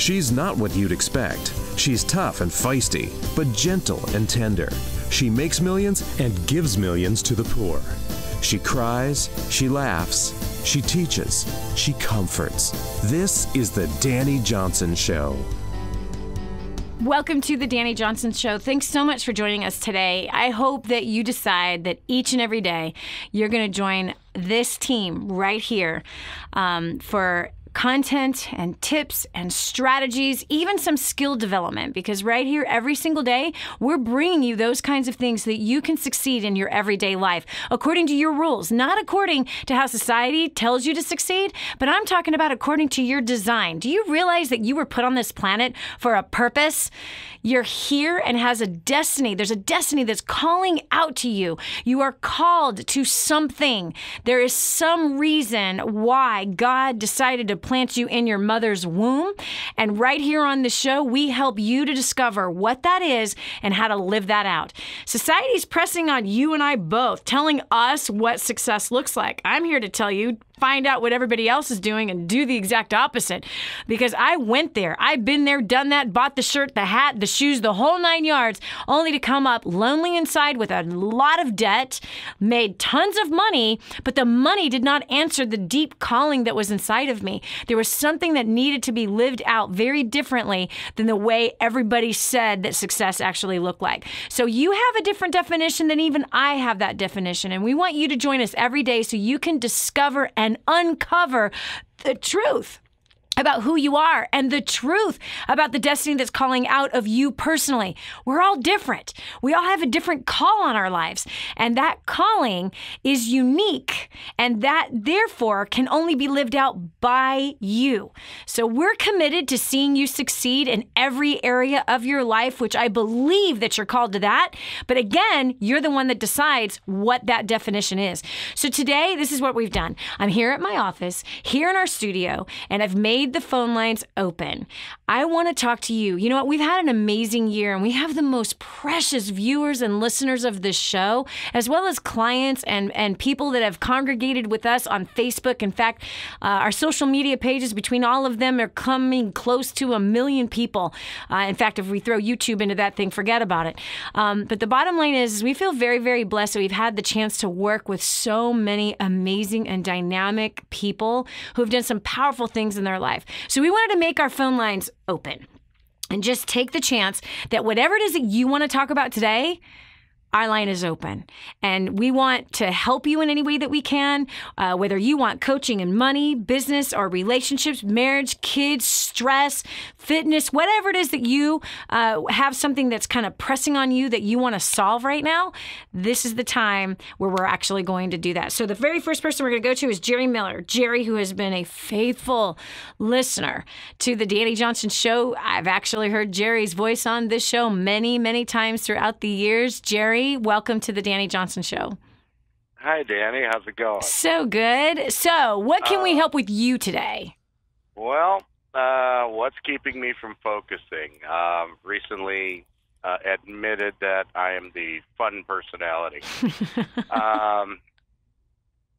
She's not what you'd expect. She's tough and feisty, but gentle and tender. She makes millions and gives millions to the poor. She cries, she laughs, she teaches, she comforts. This is the Dani Johnson Show. Welcome to the Dani Johnson Show. Thanks so much for joining us today. I hope that you decide that each and every day you're going to join this team right here for content and tips and strategies, even some skill development, because right here every single day we're bringing you those kinds of things so that you can succeed in your everyday life according to your rules, not according to how society tells you to succeed, but I'm talking about according to your design. Do you realize that you were put on this planet for a purpose? You're here and has a destiny. There's a destiny that's calling out to you. You are called to something. There is some reason why God decided to plant you in your mother's womb. And right here on the show, we help you to discover what that is and how to live that out. Society's pressing on you and I both, telling us what success looks like. I'm here to tell you, find out what everybody else is doing and do the exact opposite. Because I went there. I've been there, done that, bought the shirt, the hat, the shoes, the whole 9 yards, only to come up lonely inside with a lot of debt, made tons of money, but the money did not answer the deep calling that was inside of me. There was something that needed to be lived out very differently than the way everybody said that success actually looked like. So you have a different definition than even I have that definition. And we want you to join us every day so you can discover and uncover the truth about who you are and the truth about the destiny that's calling out of you personally. We're all different. We all have a different call on our lives. And that calling is unique. And that, therefore, can only be lived out by you. So we're committed to seeing you succeed in every area of your life, which I believe that you're called to that. But again, you're the one that decides what that definition is. So today, this is what we've done. I'm here at my office, here in our studio, and I've made the phone lines open. I want to talk to you. You know what? We've had an amazing year and we have the most precious viewers and listeners of this show, as well as clients and people that have congregated with us on Facebook. In fact, our social media pages, between all of them, are coming close to 1 million people. In fact, if we throw YouTube into that thing, forget about it. But the bottom line is we feel very, very blessed that we've had the chance to work with so many amazing and dynamic people who have done some powerful things in their life. So we wanted to make our phone lines open and just take the chance that whatever it is that you want to talk about today, our line is open. And we want to help you in any way that we can, whether you want coaching in money, business, or relationships, marriage, kids, stress, fitness, whatever it is that you have something that's kind of pressing on you that you want to solve right now, this is the time where we're actually going to do that. So the very first person we're going to go to is Gerry Miller. Gerry, who has been a faithful listener to the Dani Johnson Show. I've actually heard Gerry's voice on this show many, many times throughout the years. Gerry, welcome to the Dani Johnson Show. Hi, Dani. How's it going? So good. So what can we help with you today? Well, what's keeping me from focusing? Recently admitted that I am the fun personality.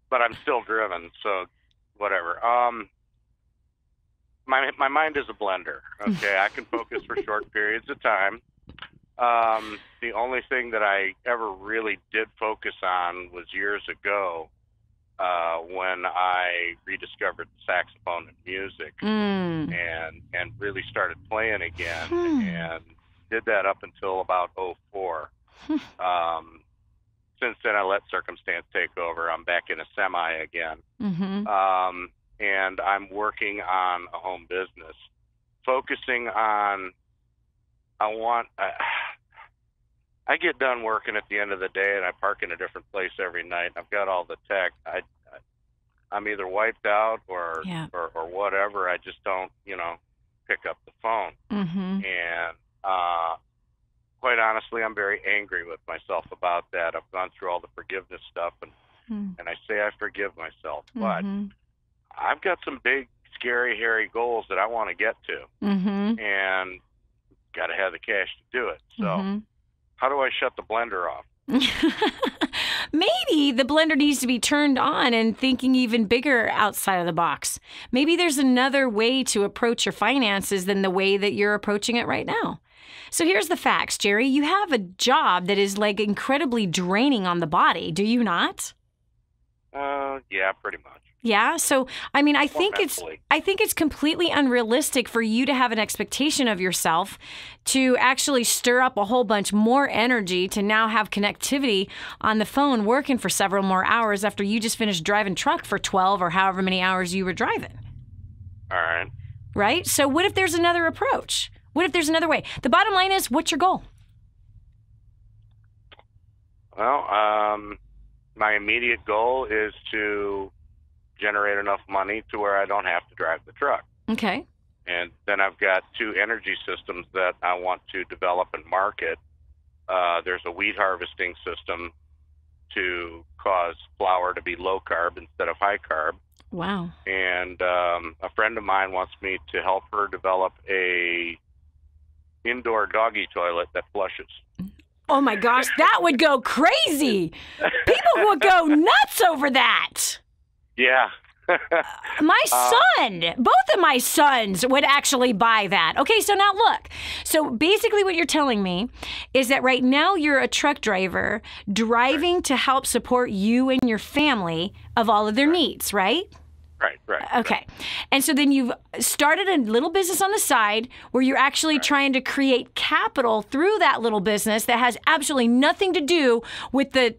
But I'm still driven, so whatever. My mind is a blender. Okay, I can focus for short periods of time. The only thing that I ever really did focus on was years ago when I rediscovered the saxophone and music and really started playing again and did that up until about 2004. Since then, I let circumstance take over. I'm back in a semi again. And I'm working on a home business, focusing on I get done working at the end of the day, and I park in a different place every night. I've got all the tech. I'm either wiped out or whatever. I just don't, pick up the phone. And quite honestly, I'm very angry with myself about that. I've gone through all the forgiveness stuff, and I say I forgive myself, but I've got some big, scary, hairy goals that I want to get to, and got to have the cash to do it. So how do I shut the blender off? maybe the blender needs to be turned on and thinking even bigger outside of the box. Maybe there's another way to approach your finances than the way that you're approaching it right now. So here's the facts, Gerry. You have a job that is like incredibly draining on the body, do you not? Yeah, pretty much. Yeah. So, I mean, I think it's completely unrealistic for you to have an expectation of yourself to actually stir up a whole bunch more energy to now have connectivity on the phone working for several more hours after you just finished driving truck for 12 or however many hours you were driving. All right. Right? So what if there's another approach? What if there's another way? The bottom line is, what's your goal? Well, my immediate goal is to generate enough money to where I don't have to drive the truck. Okay. And then I've got 2 energy systems that I want to develop and market. There's a wheat harvesting system to cause flour to be low carb instead of high carb. Wow. And a friend of mine wants me to help her develop a indoor doggy toilet that flushes. Oh my gosh, that would go crazy. People would go nuts over that. Yeah. My son, both of my sons would actually buy that. Okay, so now look. So basically what you're telling me is that right now you're a truck driver driving to help support you and your family of all of their needs, right? Right. Okay. And so then you've started a little business on the side where you're actually trying to create capital through that little business that has absolutely nothing to do with the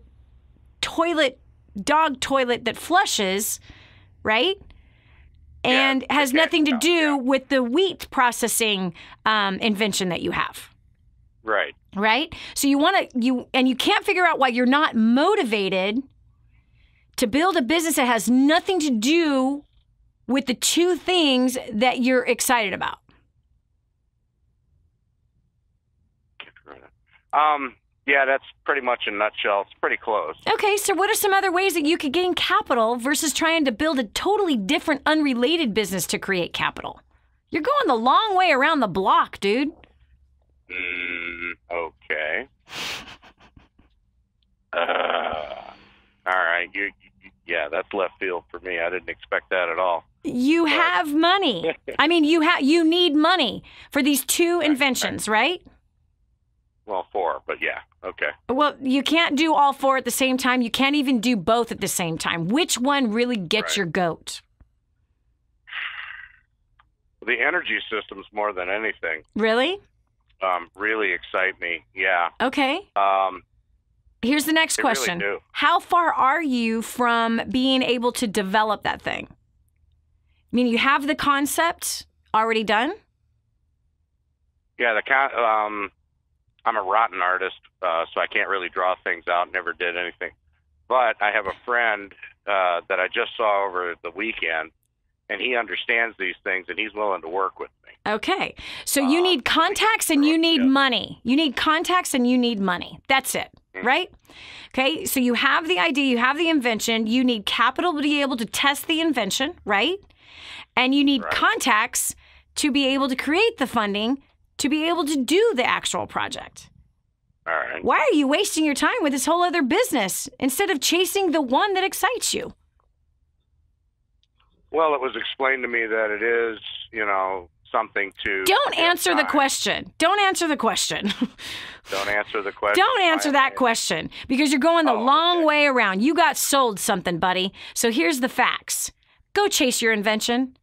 dog toilet that flushes, right? And has nothing to do with the wheat processing invention that you have. Right. Right? So you can't figure out why you're not motivated to build a business that has nothing to do with the 2 things that you're excited about. Yeah, that's pretty much in a nutshell. It's pretty close. Okay, so what are some other ways that you could gain capital versus trying to build a totally different, unrelated business to create capital? You're going the long way around the block, dude. Okay. All right. Yeah, that's left field for me. I didn't expect that at all. You have money. I mean, you need money for these 2 inventions, right? Well, 4, but yeah. Okay. Well, you can't do all 4 at the same time. You can't even do both at the same time. Which one really gets your goat? The energy systems more than anything. Really? Really excite me. Yeah. Okay. Here's the next question. Really do. How far are you from being able to develop that thing? I mean, you have the concept already done? Yeah, I'm a rotten artist, so I can't really draw things out, never did anything. But I have a friend that I just saw over the weekend, and he understands these things, and he's willing to work with me. Okay. So you need contacts and you need money. You need contacts and you need money. That's it, right? Okay. So you have the idea, you have the invention, you need capital to be able to test the invention, right? And you need contacts to be able to create the funding to be able to do the actual project. All right. Why are you wasting your time with this whole other business instead of chasing the one that excites you? Well, it was explained to me that it is, something to... Don't answer the question. Don't answer the question. Don't answer the question. Don't answer that question because you're going the long way around. You got sold something, buddy. So here's the facts. Go chase your invention.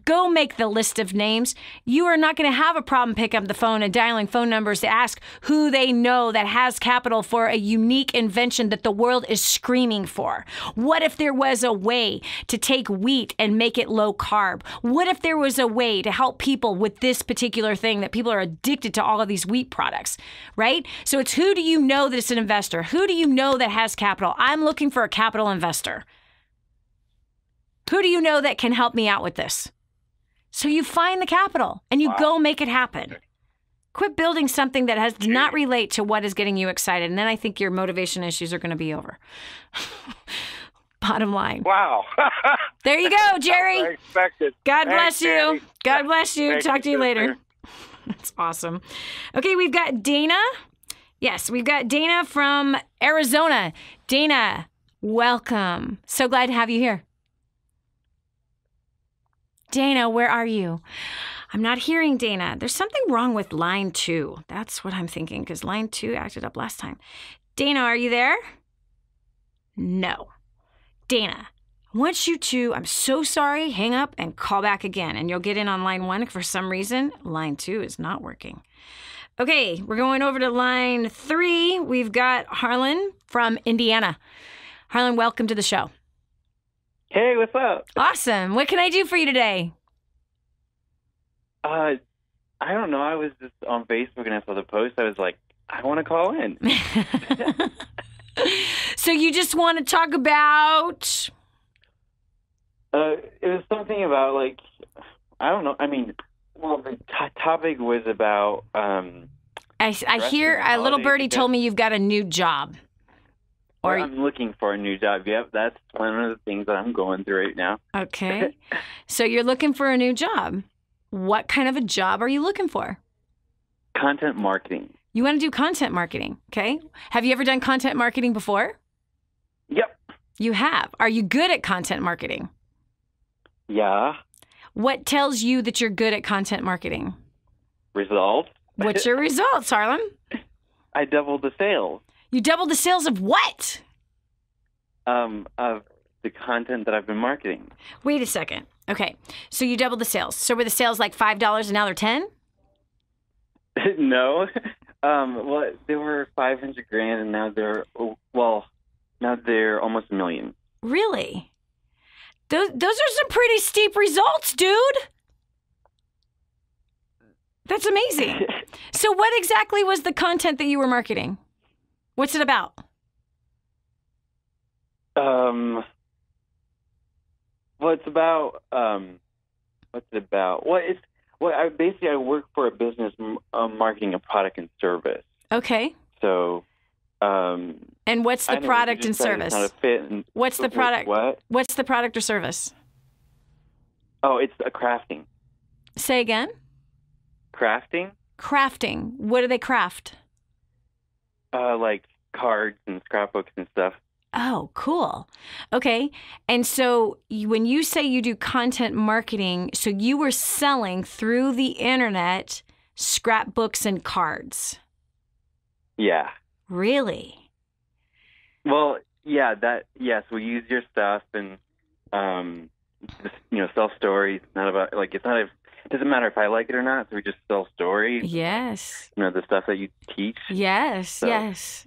Go make the list of names. You are not going to have a problem picking up the phone and dialing phone numbers to ask who they know that has capital for a unique invention that the world is screaming for. What if there was a way to take wheat and make it low carb? What if there was a way to help people with this particular thing that people are addicted to all of these wheat products, right? So it's who do you know that's an investor? Who do you know that has capital? I'm looking for a capital investor. Who do you know that can help me out with this? So you find the capital and you go make it happen. Quit building something that does not relate to what is getting you excited. And then I think your motivation issues are going to be over. Bottom line. Wow. There you go, Gerry. I expected. God bless you. Dani. God bless you. Thank Talk to you later. sister. That's awesome. Okay, we've got Dana. Yes, we've got Dana from Arizona. Dana, Welcome. So glad to have you here. Dana, where are you? I'm not hearing Dana. There's something wrong with line 2. That's what I'm thinking, because line 2 acted up last time. Dana, are you there? No. Dana, I want you to, I'm so sorry, hang up and call back again, and you'll get in on line 1. For some reason, line 2 is not working. Okay, we're going over to line 3. We've got Harlan from Indiana. Harlan, welcome to the show. Hey, what's up? Awesome. What can I do for you today? I don't know. I was just on Facebook and I saw the post. I was like, I want to call in. So you just want to talk about? It was something about, like, I don't know. I mean, well, the topic was about... I hear a little birdie told me you've got a new job. Or I'm looking for a new job. Yep, that's one of the things that I'm going through right now. Okay. So you're looking for a new job. What kind of a job are you looking for? Content marketing. You want to do content marketing, okay? Have you ever done content marketing before? Yep. You have. Are you good at content marketing? Yeah. What tells you that you're good at content marketing? Results. What's your results, Harlan? I doubled the sales. You doubled the sales of what? Of the content that I've been marketing. Wait a second. Okay. So you doubled the sales. So were the sales like $5 and now they're 10? No. Well, they were $500,000 and now they're almost $1 million. Really? Those are some pretty steep results, dude. That's amazing. So what exactly was the content that you were marketing? What's it about? Well, it's about, what's it about? I work for a business marketing a product and service. Okay. So, and what's the product and service? What's the product? What? What's the product or service? Oh, it's a crafting. Say again? Crafting? Crafting. What do they craft? Like cards and scrapbooks and stuff. Oh, cool. Okay. And so when you say you do content marketing, so you were selling through the internet scrapbooks and cards. Yeah. Really? Well, yeah, yes, we use your stuff and, just, sell stories. It doesn't matter if I like it or not, so we just sell stories. Yes. The stuff that you teach. Yes, so. yes.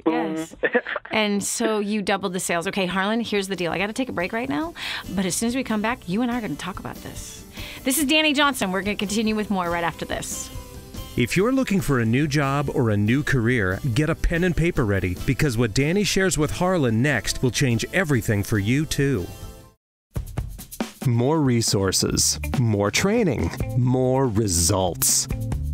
And so you doubled the sales. Okay, Harlan, here's the deal. I got to take a break right now, but as soon as we come back, you and I are going to talk about this. This is Dani Johnson. We're going to continue with more right after this. If you're looking for a new job or a new career, get a pen and paper ready, because what Dani shares with Harlan next will change everything for you, too. More resources, more training, more results.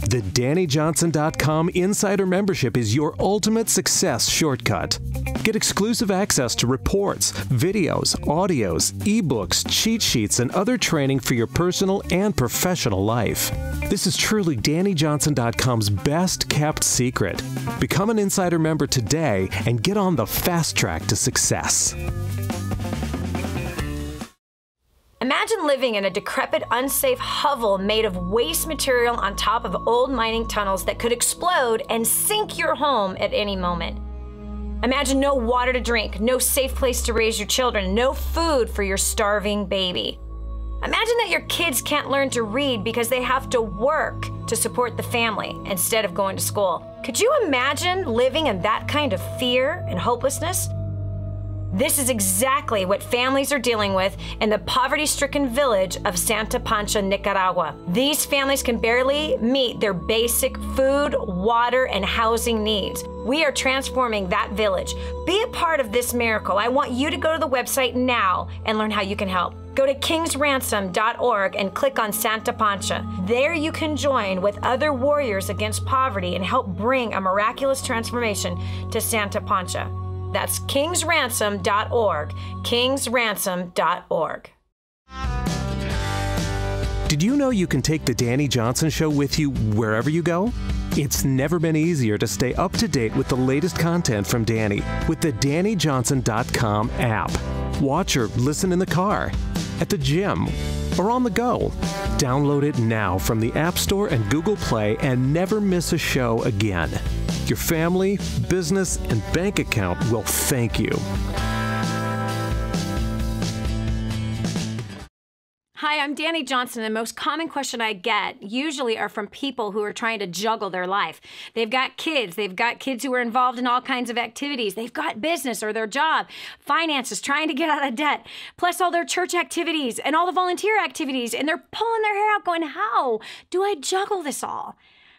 The DaniJohnson.com Insider Membership is your ultimate success shortcut. Get exclusive access to reports, videos, audios, ebooks, cheat sheets, and other training for your personal and professional life. This is truly DaniJohnson.com's best kept secret. Become an Insider member today and get on the fast track to success. Imagine living in a decrepit, unsafe hovel made of waste material on top of old mining tunnels that could explode and sink your home at any moment. Imagine no water to drink, no safe place to raise your children, no food for your starving baby. Imagine that your kids can't learn to read because they have to work to support the family instead of going to school. Could you imagine living in that kind of fear and hopelessness? This is exactly what families are dealing with in the poverty-stricken village of Santa Pancha, Nicaragua. These families can barely meet their basic food, water, and housing needs. We are transforming that village. Be a part of this miracle. I want you to go to the website now and learn how you can help. Go to kingsransom.org and click on Santa Pancha. There you can join with other warriors against poverty and help bring a miraculous transformation to Santa Pancha. That's kingsransom.org, kingsransom.org. Did you know you can take the Dani Johnson Show with you wherever you go? It's never been easier to stay up to date with the latest content from Dani with the DaniJohnson.com app. Watch or listen in the car, at the gym, or on the go. Download it now from the App Store and Google Play and never miss a show again. Your family, business, and bank account will thank you. Hi, I'm Dani Johnson. The most common question I get usually are from people who are trying to juggle their life. They've got kids who are involved in all kinds of activities. They've got business or their job, finances, trying to get out of debt, plus all their church activities and all the volunteer activities. And they're pulling their hair out going, how do I juggle this all?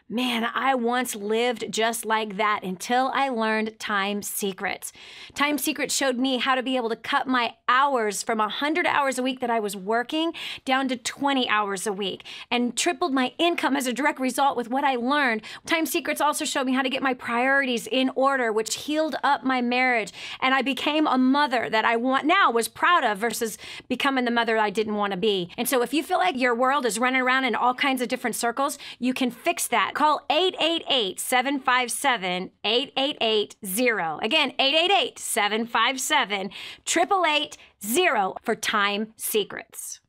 Man, I once lived just like that until I learned Time Secrets. Time Secrets showed me how to be able to cut my hours from 100 hours a week that I was working down to 20 hours a week and tripled my income as a direct result with what I learned. Time Secrets also showed me how to get my priorities in order, which healed up my marriage. And I became a mother that I was proud of versus becoming the mother I didn't want to be. And so if you feel like your world is running around in all kinds of different circles, you can fix that. Call 888-757-8880. Again, 888-757-8880 for Time Secrets.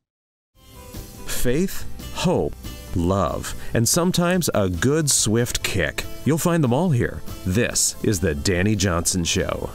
Faith, hope, love, and sometimes a good swift kick. You'll find them all here. This is the Dani Johnson Show.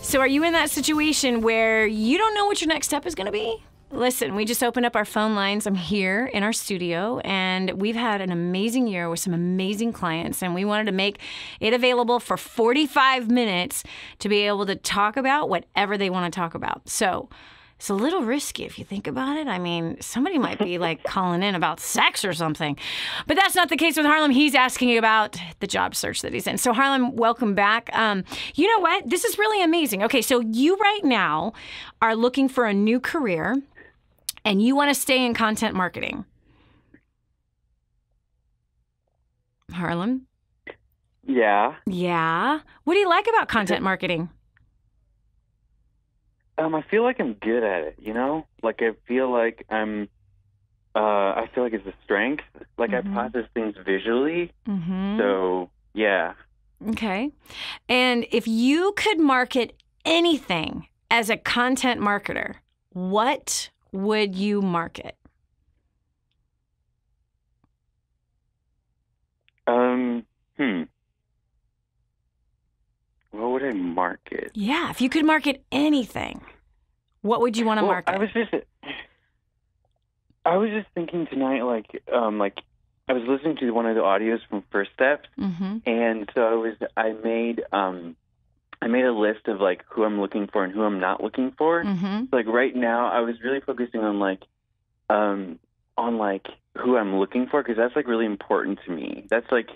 So are you in that situation where you don't know what your next step is going to be? Listen, we just opened up our phone lines. I'm here in our studio, and we've had an amazing year with some amazing clients, and we wanted to make it available for 45 minutes to be able to talk about whatever they want to talk about. So it's a little risky if you think about it. I mean, somebody might be like calling in about sex or something, but that's not the case with Harlem. He's asking about the job search that he's in. So Harlem, welcome back. You know what? This is really amazing. Okay, so you right now are looking for a new career, and you want to stay in content marketing. Harlem? Yeah. Yeah. What do you like about content marketing? I feel like I'm good at it, you know? Like, I feel like I feel like it's a strength. Like, Mm-hmm. I process things visually. Mm-hmm. So, yeah. Okay. And if you could market anything as a content marketer, what would you market? What would I market? Yeah, if you could market anything, what would you want to market? I was just thinking tonight, like I was listening to one of the audios from First Steps, Mm-hmm. and so I made a list of like who I'm looking for and who I'm not looking for. Mm-hmm. Like right now, I was really focusing on who I'm looking for, because that's like really important to me. That's like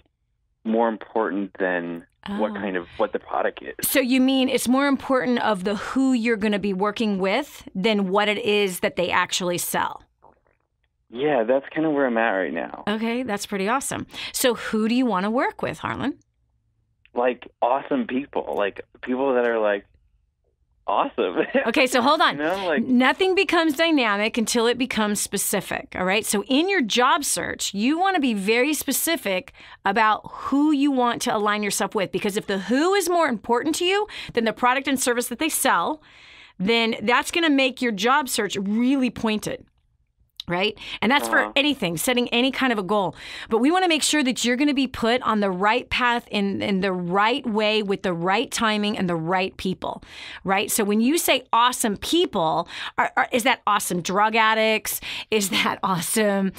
more important than what the product is. So you mean it's more important of the who you're going to be working with than what it is that they actually sell? Yeah, that's kind of where I'm at right now. Okay, that's pretty awesome. So who do you want to work with, Harlan? Like awesome people, like people that are like awesome. Okay, so hold on. You know, like, nothing becomes dynamic until it becomes specific, all right? So in your job search, you want to be very specific about who you want to align yourself with, because if the who is more important to you than the product and service that they sell, then that's going to make your job search really pointed. Right? And that's for anything, setting any kind of a goal. But we want to make sure that you're going to be put on the right path in the right way with the right timing and the right people, right? So when you say awesome people, is that awesome drug addicts? Is that awesome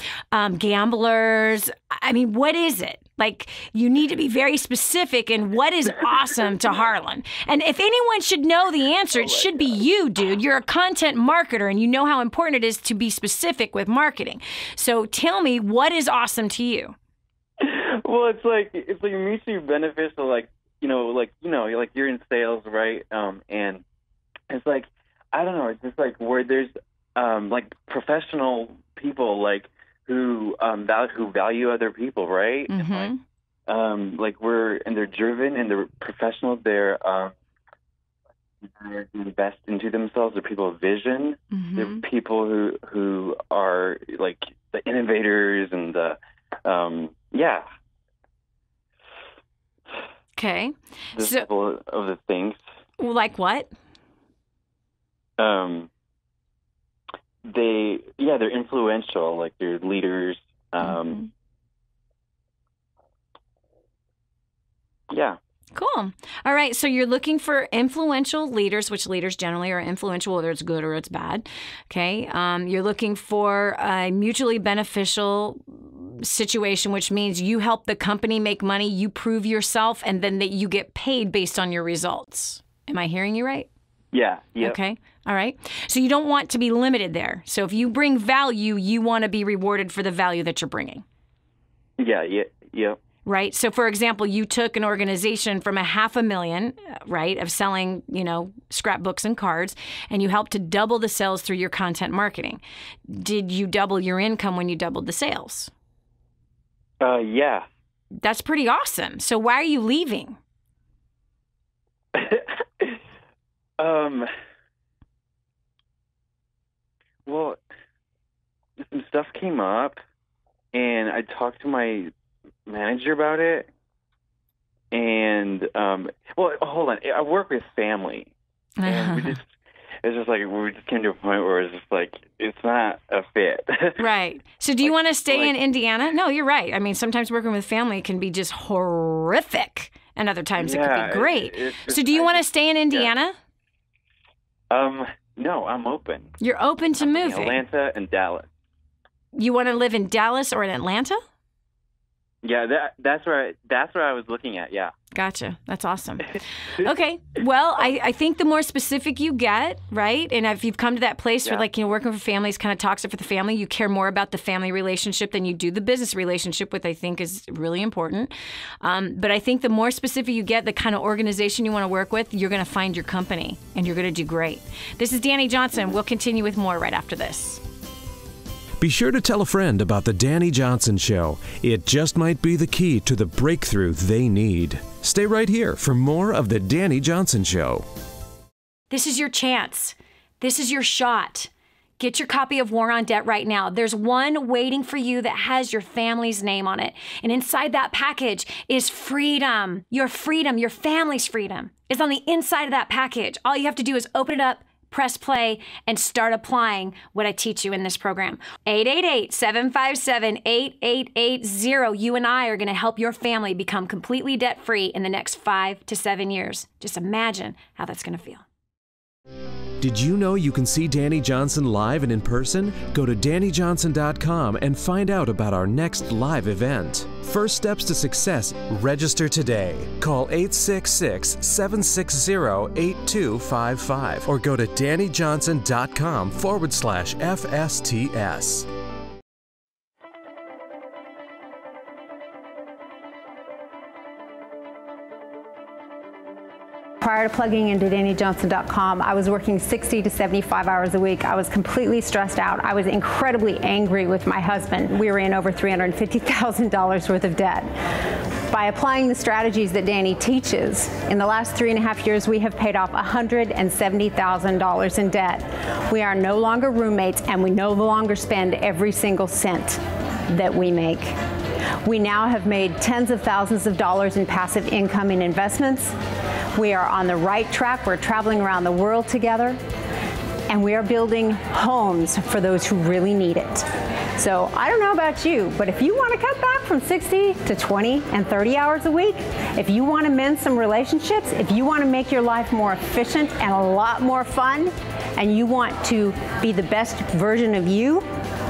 gamblers? I mean, what is it? Like, you need to be very specific in what is awesome to Harlan. And if anyone should know the answer, it should be you, dude. You're a content marketer, and you know how important it is to be specific with marketing. So tell me, what is awesome to you? Well, it's like mutually beneficial. Like you're in sales, right? And it's like, I don't know. It's just like where there's like professional people, like who value other people, right? Mm-hmm. And they're driven and they're professional. They're invest into themselves. They're people of vision. Mm-hmm. They're people who are like the innovators and the Okay. Just a couple of the things. Like what? They're influential, like they're leaders. Yeah. Cool. All right. So you're looking for influential leaders, which leaders generally are influential, whether it's good or it's bad. Okay. You're looking for a mutually beneficial situation, which means you help the company make money, you prove yourself, and then that you get paid based on your results. Am I hearing you right? Yeah. Yep. Okay. All right. So you don't want to be limited there. So if you bring value, you want to be rewarded for the value that you're bringing. Yeah. Right. So, for example, you took an organization from $500,000, right, of selling, scrapbooks and cards, and you helped to double the sales through your content marketing. Did you double your income when you doubled the sales? Yeah. That's pretty awesome. So why are you leaving? Well, some stuff came up, and I talked to my manager about it, and hold on, I work with family, and we just came to a point where it's just like it's not a fit. Right. So do you want to stay in Indiana? No, you're right. I mean, sometimes working with family can be just horrific, and other times it could be great. So do you want to stay in Indiana? No, I'm open. You're open to moving. Atlanta and Dallas. You want to live in Dallas or in Atlanta? Yeah, that's where I was looking at. Yeah. Gotcha. That's awesome. Okay. Well, I think the more specific you get, right? And if you've come to that place where working for family is kind of toxic for the family, you care more about the family relationship than you do the business relationship, which I think is really important. But I think the more specific you get, the kind of organization you want to work with, you're going to find your company and you're going to do great. This is Dani Johnson. We'll continue with more right after this. Be sure to tell a friend about the Dani Johnson Show. It just might be the key to the breakthrough they need. Stay right here for more of the Dani Johnson Show. This is your chance. This is your shot. Get your copy of War on Debt right now. There's one waiting for you that has your family's name on it. And inside that package is freedom. Your freedom, your family's freedom is on the inside of that package. All you have to do is open it up, press play, and start applying what I teach you in this program. 888-757-8880. You and I are going to help your family become completely debt-free in the next 5 to 7 years. Just imagine how that's going to feel. Did you know you can see Dani Johnson live and in person? Go to DaniJohnson.com and find out about our next live event. First Steps to Success. Register today. Call 866-760-8255 or go to DaniJohnson.com/FSTS. Prior to plugging into DaniJohnson.com, I was working 60 to 75 hours a week. I was completely stressed out. I was incredibly angry with my husband. We were in over $350,000 worth of debt. By applying the strategies that Dani teaches, in the last 3.5 years, we have paid off $170,000 in debt. We are no longer roommates, and we no longer spend every single cent that we make. We now have made tens of thousands of dollars in passive income in investments. We are on the right track. We're traveling around the world together, and we are building homes for those who really need it. So I don't know about you, but if you want to cut back from 60 to 20 and 30 hours a week, if you want to mend some relationships, if you want to make your life more efficient and a lot more fun, and you want to be the best version of you,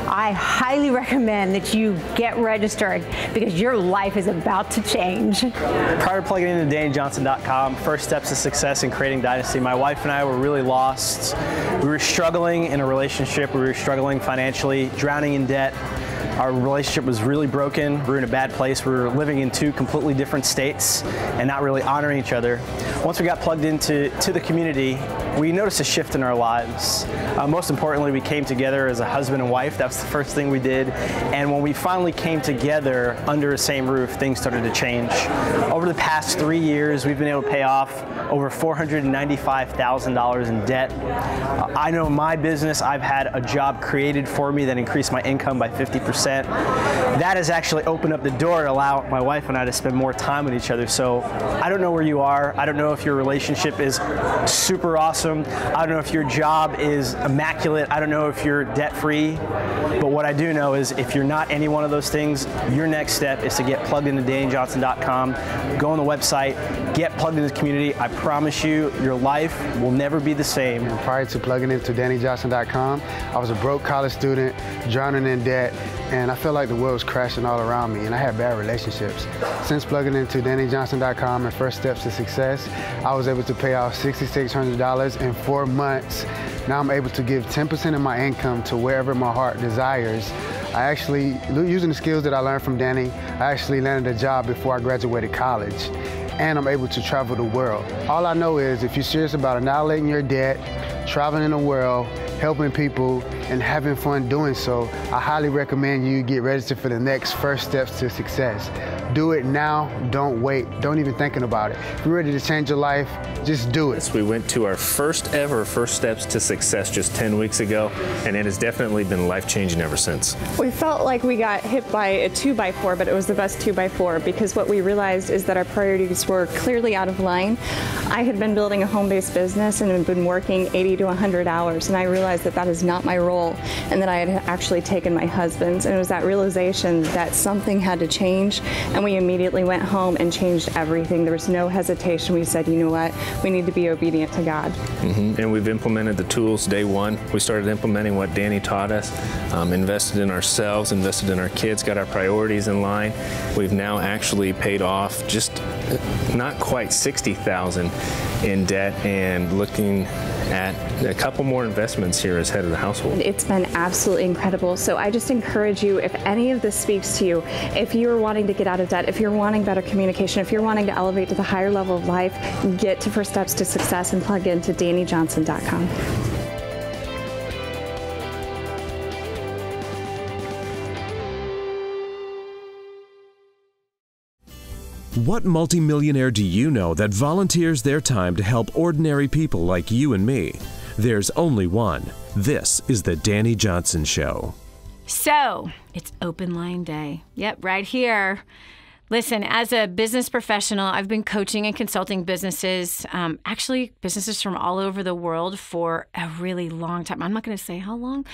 I highly recommend that you get registered because your life is about to change. Prior to plugging into DaniJohnson.com, First Steps to Success in Creating Dynasty, my wife and I were really lost. We were struggling in a relationship. We were struggling financially, drowning in debt. Our relationship was really broken. We were in a bad place. We were living in 2 completely different states and not really honoring each other. Once we got plugged into the community, we noticed a shift in our lives. Most importantly, we came together as a husband and wife. That was the first thing we did. And when we finally came together under the same roof, things started to change. Over the past 3 years, we've been able to pay off over $495,000 in debt. I know in my business, I've had a job created for me that increased my income by 50%. 10%. That has actually opened up the door to allow my wife and I to spend more time with each other. So I don't know where you are. I don't know if your relationship is super awesome. I don't know if your job is immaculate. I don't know if you're debt-free. But what I do know is if you're not any one of those things, your next step is to get plugged into DaniJohnson.com, go on the website, get plugged into the community. I promise you, your life will never be the same. And prior to plugging into DaniJohnson.com, I was a broke college student, drowning in debt, and I felt like the world was crashing all around me, and I had bad relationships. Since plugging into DaniJohnson.com and First Steps to Success, I was able to pay off $6,600 in 4 months. Now I'm able to give 10% of my income to wherever my heart desires. I actually, using the skills that I learned from Dani, I actually landed a job before I graduated college, and I'm able to travel the world. All I know is if you're serious about annihilating your debt, traveling the world, helping people, and having fun doing so, I highly recommend you get registered for the next First Steps to Success. Do it now, don't wait, don't even thinking about it. If you're ready to change your life, just do it. We went to our first ever First Steps to Success just 10 weeks ago, and it has definitely been life-changing ever since. We felt like we got hit by a 2x4, but it was the best 2x4 because what we realized is that our priorities were clearly out of line. I had been building a home-based business and had been working 80 to 100 hours, and I realized that that is not my role and that I had actually taken my husband's, and it was that realization that something had to change, and we immediately went home and changed everything. There was no hesitation. We said, you know what, we need to be obedient to God. And we've implemented the tools day one. We started implementing what Dani taught us, invested in ourselves, invested in our kids, got our priorities in line. We've now actually paid off just not quite $60,000 in debt and looking at a couple more investments here as head of the household. It's been absolutely incredible. So I just encourage you, if any of this speaks to you, if you're wanting to get out of debt, if you're wanting better communication, if you're wanting to elevate to the higher level of life, get to First Steps to Success and plug into DaniJohnson.com. What multimillionaire do you know that volunteers their time to help ordinary people like you and me? There's only one. This is the Dani Johnson Show. So, it's open line day. Yep, right here. Listen, as a business professional, I've been coaching and consulting businesses, actually businesses from all over the world for a really long time. I'm not going to say how long.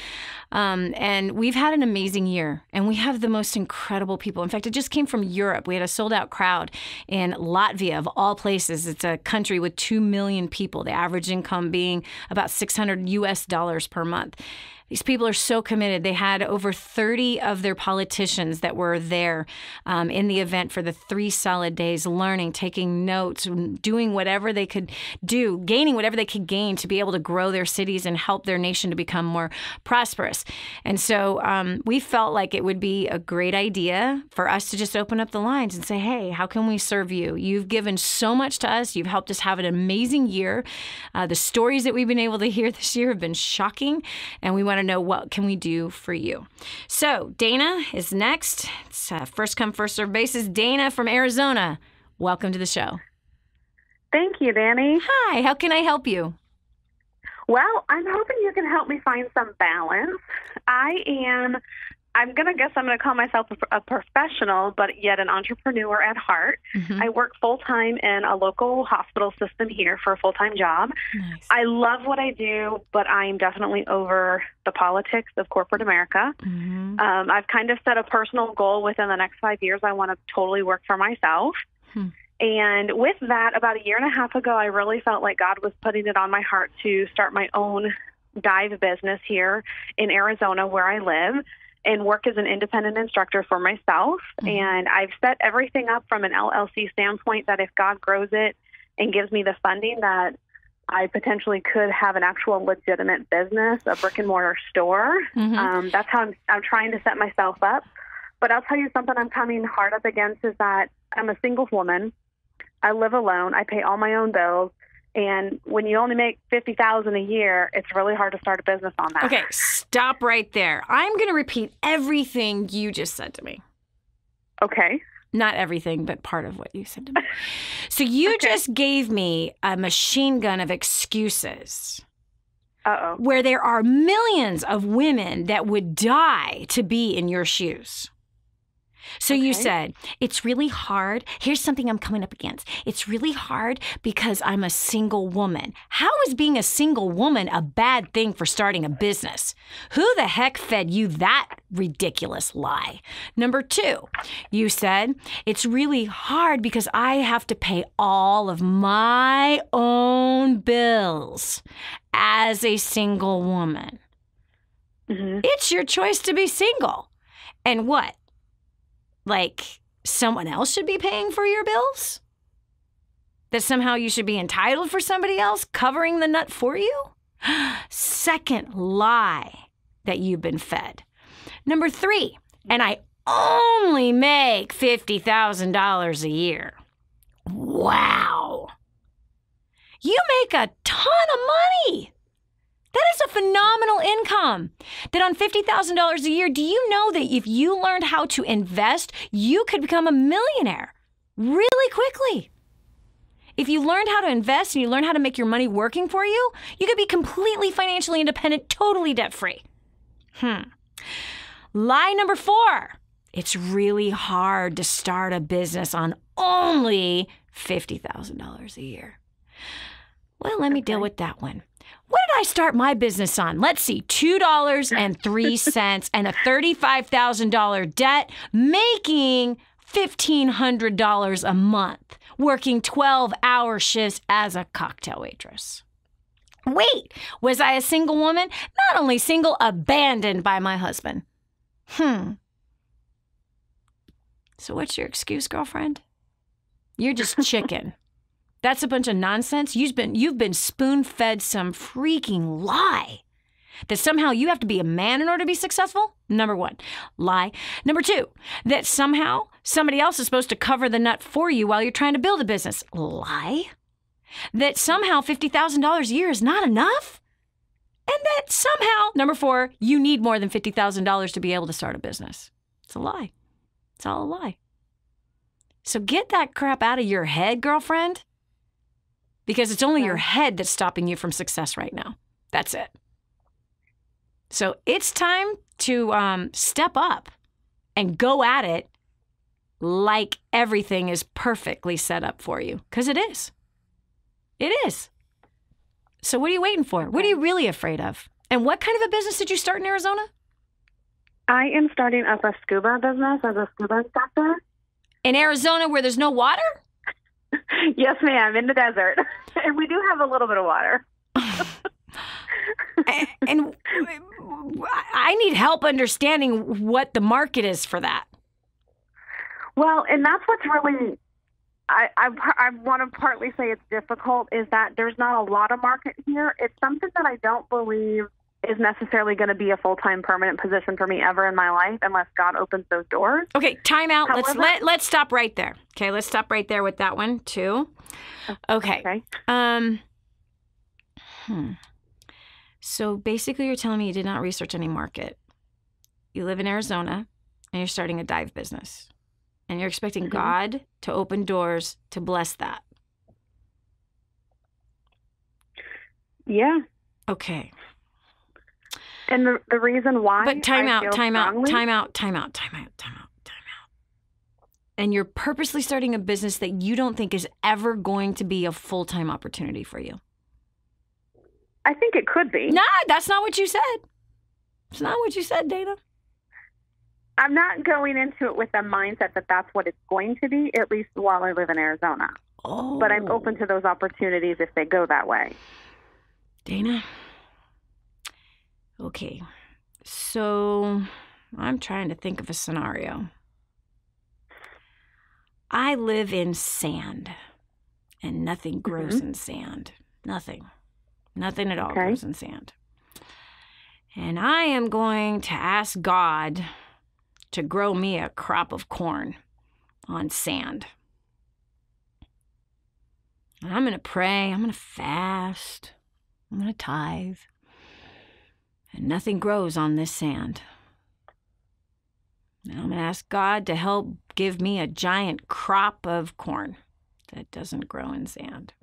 And we've had an amazing year, and we have the most incredible people. In fact, it just came from Europe. We had a sold-out crowd in Latvia, of all places. It's a country with 2 million people, the average income being about $600 per month. These people are so committed. They had over 30 of their politicians that were there in the event for the 3 solid days, learning, taking notes, doing whatever they could do, gaining whatever they could gain to be able to grow their cities and help their nation to become more prosperous. And so we felt like it would be a great idea for us to just open up the lines and say, hey, how can we serve you? You've given so much to us. You've helped us have an amazing year. The stories that we've been able to hear this year have been shocking, and we want to know what can we do for you. So Dana is next. It's first come, first serve basis. Dana from Arizona, welcome to the show. Thank you, Dani. Hi, how can I help you? Well, I'm hoping you can help me find some balance. I'm going to call myself a professional, but yet an entrepreneur at heart. Mm-hmm. I work full-time in a local hospital system here for a full-time job. Nice. I love what I do, but I'm definitely over the politics of corporate America. Mm-hmm. I've kind of set a personal goal within the next 5 years. I want to totally work for myself. And with that, about 1.5 years ago, I really felt like God was putting it on my heart to start my own dive business here in Arizona where I live, and work as an independent instructor for myself. Mm-hmm. And I've set everything up from an LLC standpoint that if God grows it and gives me the funding, that I potentially could have an actual legitimate business, a brick and mortar store. Mm-hmm. That's how I'm trying to set myself up. But I'll tell you something I'm coming hard up against is that I'm a single woman. I live alone. I pay all my own bills. And when you only make $50,000 a year, it's really hard to start a business on that. Okay, stop right there. I'm going to repeat everything you just said to me. Okay. Not everything, but part of what you said to me. So you just gave me a machine gun of excuses. where there are millions of women that would die to be in your shoes. So you said, it's really hard. Here's something I'm coming up against. It's really hard because I'm a single woman. How is being a single woman a bad thing for starting a business? Who the heck fed you that ridiculous lie? Number 2, you said, it's really hard because I have to pay all of my own bills as a single woman. It's your choice to be single. And what? Like someone else should be paying for your bills? That somehow you should be entitled for somebody else covering the nut for you? Second lie that you've been fed. Number 3, and I only make $50,000 a year. Wow. You make a ton of money. That is a phenomenal income. That on $50,000 a year, do you know that if you learned how to invest, you could become a millionaire really quickly? If you learned how to invest and you learned how to make your money working for you, you could be completely financially independent, totally debt-free. Lie number 4. It's really hard to start a business on only $50,000 a year. Well, let me deal with that one. What did I start my business on? Let's see, $2.03 and a $35,000 debt, making $1,500 a month, working 12-hour shifts as a cocktail waitress. Wait, was I a single woman? Not only single, abandoned by my husband. So what's your excuse, girlfriend? You're just chicken. That's a bunch of nonsense. You've been spoon-fed some freaking lie that somehow you have to be a man in order to be successful. Number 1, lie. Number 2, that somehow somebody else is supposed to cover the nut for you while you're trying to build a business. Lie. That somehow $50,000 a year is not enough. And that somehow, number 4, you need more than $50,000 to be able to start a business. It's a lie. It's all a lie. So get that crap out of your head, girlfriend. Because it's only your head that's stopping you from success right now. That's it. So it's time to step up and go at it like everything is perfectly set up for you. Because it is. It is. So what are you waiting for? What are you really afraid of? And what kind of a business did you start in Arizona? I am starting up a scuba business as a scuba instructor. In Arizona where there's no water? Yes, ma'am, in the desert. And we do have a little bit of water. And I need help understanding what the market is for that. Well, and that's what's really, I want to partly say it's difficult, is that there's not a lot of market here. It's something that I don't believe is necessarily going to be a full-time permanent position for me ever in my life unless God opens those doors. Okay, time out. Let's stop right there. Okay, let's stop right there with that one too. Okay. So basically you're telling me you did not research any market. You live in Arizona and you're starting a dive business. And you're expecting God to open doors to bless that. Yeah. Okay. And the reason why. But time out. And you're purposely starting a business that you don't think is ever going to be a full-time opportunity for you. I think it could be. Nah, that's not what you said. It's not what you said, Dana. I'm not going into it with the mindset that that's what it's going to be, at least while I live in Arizona. Oh. But I'm open to those opportunities if they go that way. Dana? Okay. So I'm trying to think of a scenario. I live in sand, and nothing grows in sand. Nothing. Nothing at all grows in sand. And I am going to ask God to grow me a crop of corn on sand. And I'm going to pray. I'm going to fast. I'm going to tithe. And nothing grows on this sand. And I'm going to ask God to help give me a giant crop of corn that doesn't grow in sand.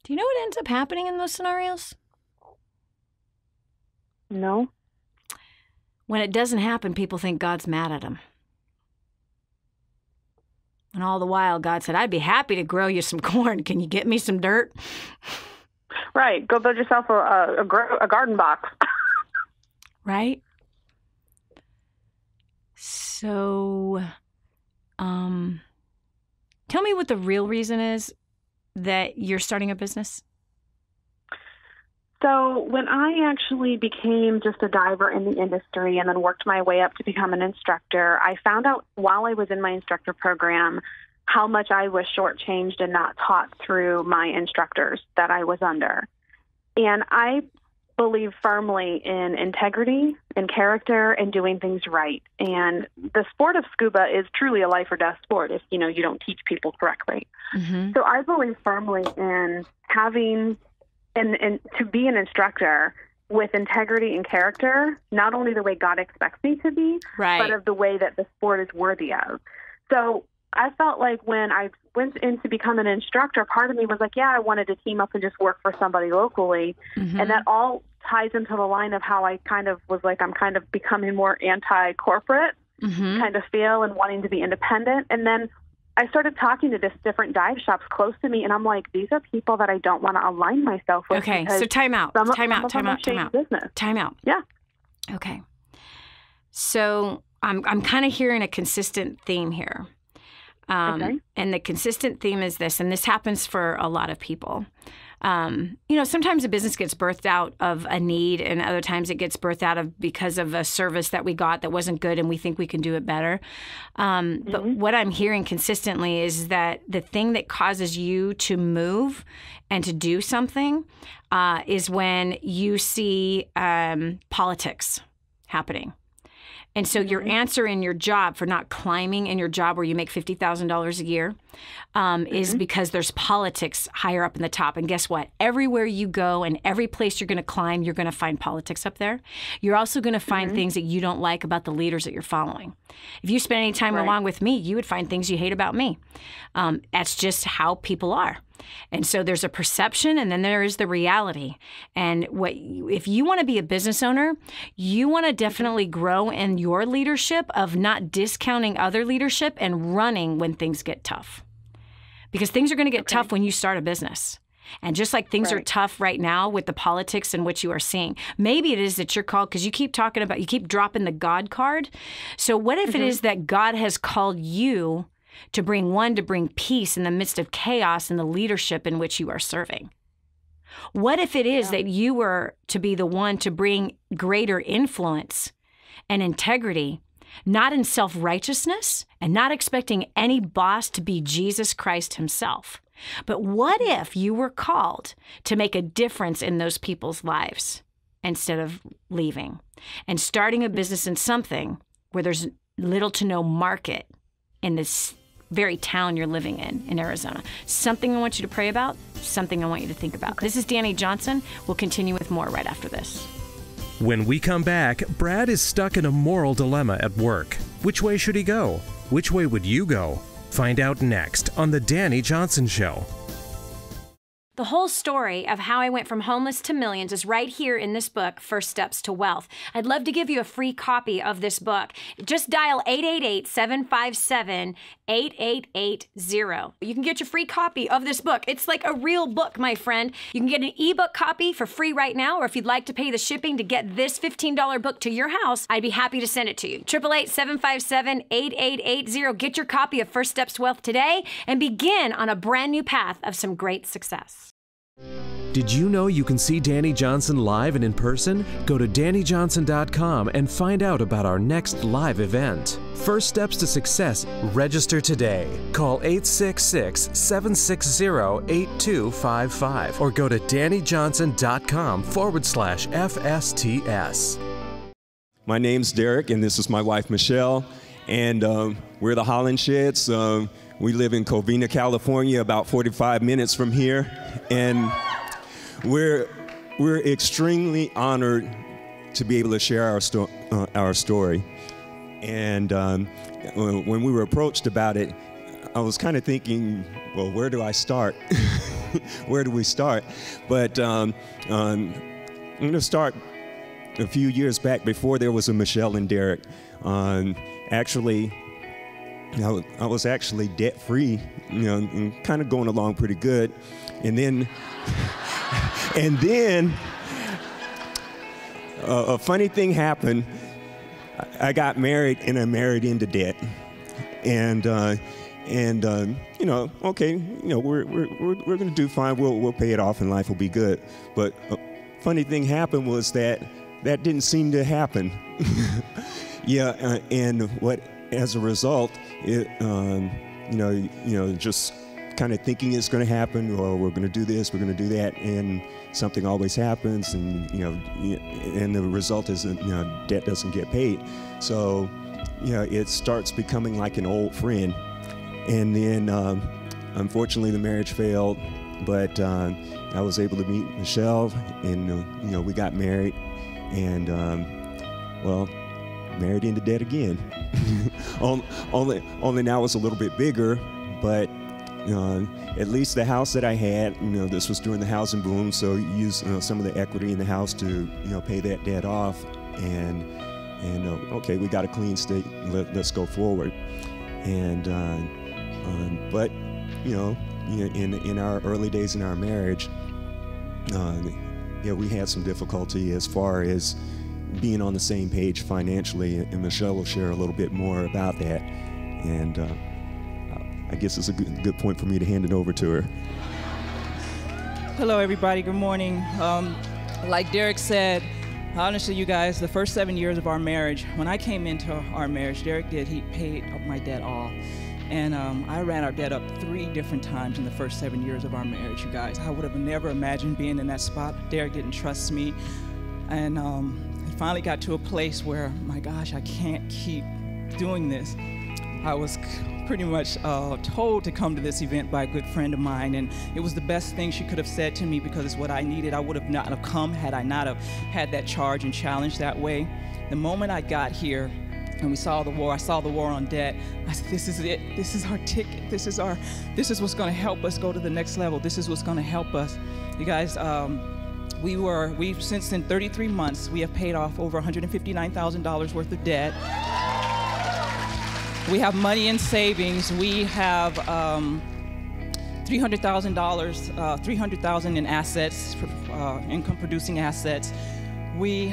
Do you know what ends up happening in those scenarios? No. When it doesn't happen, people think God's mad at them. And all the while, God said, I'd be happy to grow you some corn. Can you get me some dirt? Right. Go build yourself a garden box. Right? So, tell me what the real reason is that you're starting a business. So when I actually became just a diver in the industry and then worked my way up to become an instructor, I found out while I was in my instructor program how much I was shortchanged and not taught through my instructors that I was under. And I believe firmly in integrity and character and doing things right. And the sport of scuba is truly a life or death sport if, you don't teach people correctly. Mm-hmm. So I believe firmly in having and to be an instructor with integrity and character, not only the way God expects me to be, but of the way that the sport is worthy of. So I felt like when I went in to become an instructor, part of me was like, yeah, I wanted to team up and just work for somebody locally. Mm-hmm. And that all ties into the line of how I kind of was like, I'm kind of becoming more anti-corporate kind of feel and wanting to be independent. And then I started talking to just different dive shops close to me, and I'm like, these are people that I don't want to align myself with. Okay, so time out. Time out. Yeah. Okay. So I'm kind of hearing a consistent theme here. And the consistent theme is this, and this happens for a lot of people. Sometimes a business gets birthed out of a need, and other times it gets birthed out of because of a service that we got that wasn't good and we think we can do it better. But what I'm hearing consistently is that the thing that causes you to move and to do something is when you see politics happening. And so your answer in your job for not climbing in your job where you make $50,000 a year is because there's politics higher up in the top. And guess what? Everywhere you go and every place you're going to climb, you're going to find politics up there. You're also going to find things that you don't like about the leaders that you're following. If you spend any time along with me, you would find things you hate about me. That's just how people are. And so there's a perception and then there is the reality. And if you want to be a business owner, you want to definitely grow in your leadership of not discounting other leadership and running when things get tough. Because things are going to get tough when you start a business. And just like things are tough right now with the politics and what you are seeing, maybe it is that you're called, because you keep dropping the God card. So what if it is that God has called you to bring peace in the midst of chaos in the leadership in which you are serving? What if it is that you were to be the one to bring greater influence and integrity, not in self-righteousness and not expecting any boss to be Jesus Christ himself? But what if you were called to make a difference in those people's lives instead of leaving and starting a business in something where there's little to no market in this very town you're living in Arizona? Something I want you to pray about, something I want you to think about. This is Dani Johnson. We'll continue with more right after this. When we come back, Brad is stuck in a moral dilemma at work. Which way should he go? Which way would you go? Find out next on The Dani Johnson Show. The whole story of how I went from homeless to millions is right here in this book, First Steps to Wealth. I'd love to give you a free copy of this book. Just dial 888-757-8880. You can get your free copy of this book. It's like a real book, my friend. You can get an ebook copy for free right now, or if you'd like to pay the shipping to get this $15 book to your house, I'd be happy to send it to you. 888-757-8880. Get your copy of First Steps to Wealth today and begin on a brand new path of some great success. Did you know you can see Dani Johnson live and in person? Go to DaniJohnson.com and find out about our next live event. First Steps to Success. Register today. Call 866-760-8255 or go to DaniJohnson.com/FSTS. My name's Derek, and this is my wife, Michelle, and we're the Holland Sheds. We live in Covina, California, about 45 minutes from here, and we're extremely honored to be able to share our story. And when we were approached about it, I was kind of thinking, well, where do I start? where do we start? But I'm going to start a few years back before there was a Michelle and Derek. Actually, I was actually debt-free, and kind of going along pretty good. And then a funny thing happened. I got married, and I married into debt. And okay, we're going to do fine. We'll pay it off, and life will be good. But a funny thing happened was that didn't seem to happen. Yeah, and as a result, just kind of thinking it's going to happen, or we're going to do this, we're going to do that, and something always happens, and and the result is that debt doesn't get paid. So it starts becoming like an old friend, and then unfortunately the marriage failed, but I was able to meet Michelle, and we got married, and married into debt again. only now it's a little bit bigger, but at least the house that I had, this was during the housing boom, so use some of the equity in the house to pay that debt off, and okay, we got a clean state. Let's go forward. And but in our early days in our marriage, we had some difficulty as far as being on the same page financially, and Michelle will share a little bit more about that. And I guess it's a good point for me to hand it over to her. Hello, everybody. Good morning. Like Derek said, honestly, you guys, the first 7 years of our marriage, when I came into our marriage, Derek he paid my debt off. And I ran our debt up 3 different times in the first 7 years of our marriage, you guys. I would have never imagined being in that spot. Derek didn't trust me. And it finally got to a place where, my gosh, I can't keep doing this. I was pretty much told to come to this event by a good friend of mine, and it was the best thing she could have said to me, because it's what I needed. I would have not have come had I not have had that charge and challenge that way. The moment I got here and we saw the war, I saw the war on debt, I said, this is it. This is our ticket. This is what's going to help us go to the next level. This is what's going to help us. You guys, we've since in 33 months, we have paid off over $159,000 worth of debt. We have money in savings. We have $300,000 in assets, income-producing assets. We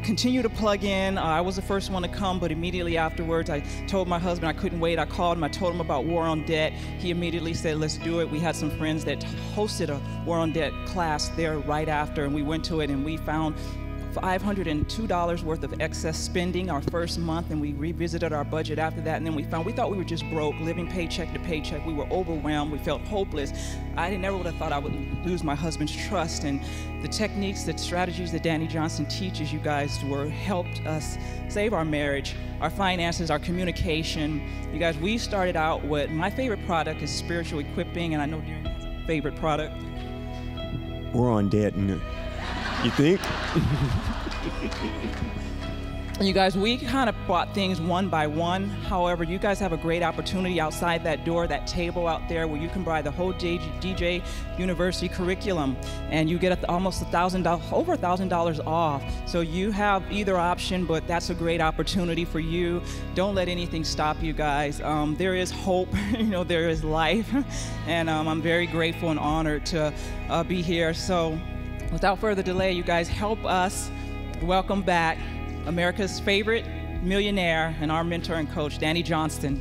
continue to plug in. I was the first one to come, but immediately afterwards, I told my husband I couldn't wait. I called him. I told him about War on Debt. He immediately said, let's do it. We had some friends that hosted a War on Debt class there right after, and we went to it, and we found $502 worth of excess spending our first month, and we revisited our budget after that, and then we thought we were just broke, living paycheck to paycheck. We were overwhelmed. We felt hopeless. I never would have thought I would lose my husband's trust, and the techniques, the strategies that Dani Johnson teaches you guys helped us save our marriage, our finances, our communication. You guys, we started out with, my favorite product is spiritual equipping, and I know Gerry has a favorite product. We're on debt, and you think? You guys, we kind of bought things one by one. However, you guys have a great opportunity outside that door, that table out there, where you can buy the whole DJ University curriculum, and you get almost $1,000, over $1,000 off. So you have either option, but that's a great opportunity for you. Don't let anything stop you guys. There is hope, there is life, and I'm very grateful and honored to be here. So without further delay, you guys, help us welcome back America's favorite millionaire and our mentor and coach, Dani Johnson.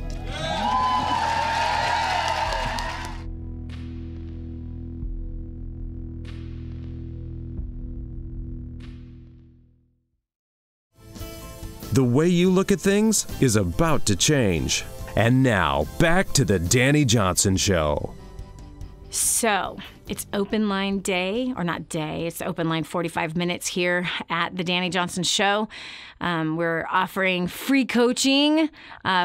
The way you look at things is about to change. And now, back to the Dani Johnson Show. So, it's open line day, or not day, it's open line 45 minutes here at the Dani Johnson Show. We're offering free coaching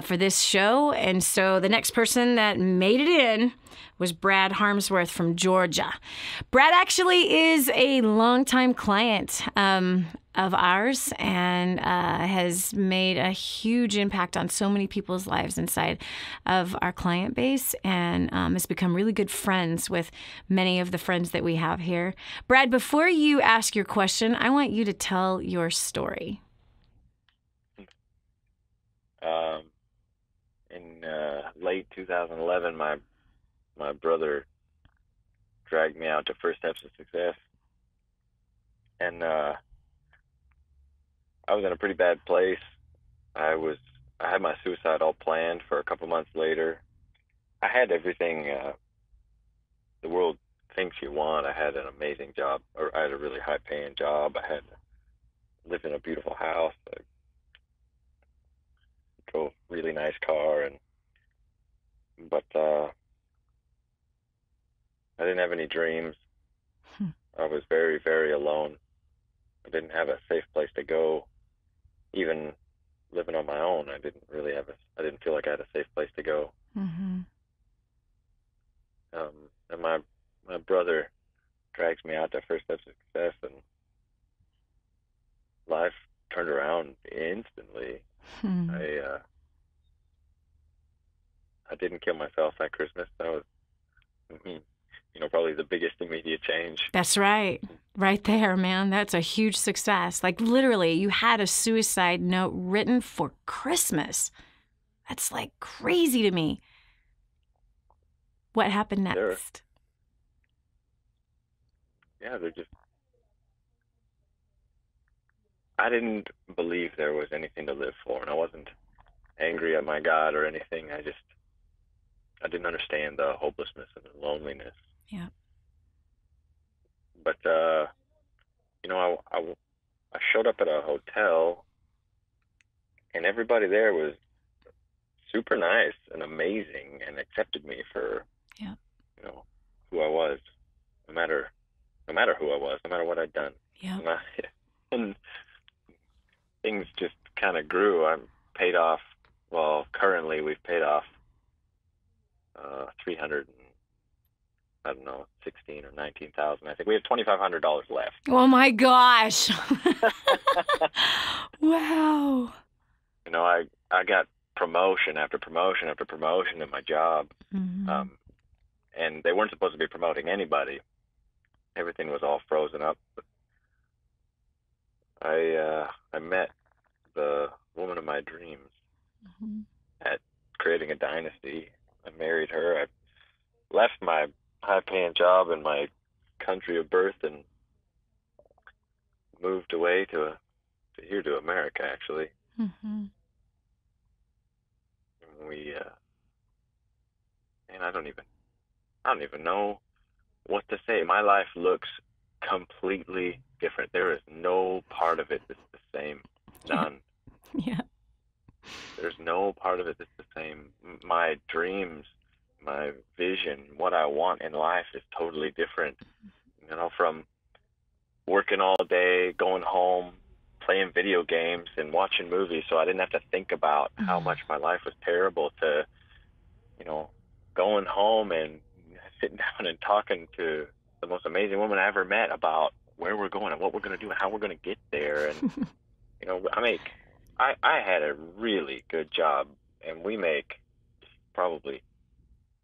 for this show. And so the next person that made it in was Brad Harmsworth from Georgia. Brad actually is a longtime client of ours and has made a huge impact on so many people's lives inside of our client base, and has become really good friends with many of the friends that we have here. Brad, before you ask your question, I want you to tell your story. In late 2011, my brother dragged me out to First Steps to Success, and I was in a pretty bad place. I had my suicide all planned for a couple months later. I had everything the world thinks you want. I had an amazing job, or I had a really high-paying job. I lived in a beautiful house. I drove a really nice car, but I didn't have any dreams. I was very, very alone. I didn't have a safe place to go. Even living on my own, I didn't feel like I had a safe place to go. Mm-hmm. And my brother drags me out to First Steps to Success, and life turned around instantly. I didn't kill myself that Christmas. That was, probably the biggest immediate change. That's right. Right there, man. That's a huge success. Like, literally, you had a suicide note written for Christmas. That's like crazy to me. What happened next? I didn't believe there was anything to live for, and I wasn't angry at my God or anything. I didn't understand the hopelessness and the loneliness. Yeah. But, I showed up at a hotel, and everybody there was super nice and amazing and accepted me for, who I was, no matter who I was, no matter what I'd done. Yeah. And things just kind of grew. I'm paid off. Well, currently we've paid off 16 or 19,000. I think we have $2,500 left. Oh my gosh! Wow. I got promotion after promotion after promotion in my job, and they weren't supposed to be promoting anybody. Everything was all frozen up. But I met the woman of my dreams at creating a dynasty. I married her. I left my high-paying job in my country of birth and moved away to here to America, actually. Mm-hmm. And we, and I don't even know what to say. My life looks completely different. There is no part of it that's the same. None. Yeah. There's no part of it that's the same. My dreams, my vision, what I want in life is totally different. From working all day, going home, playing video games and watching movies so I didn't have to think about how much my life was terrible, to, going home and sitting down and talking to the most amazing woman I ever met about where we're going and what we're going to do and how we're going to get there. And, I had a really good job, and we make probably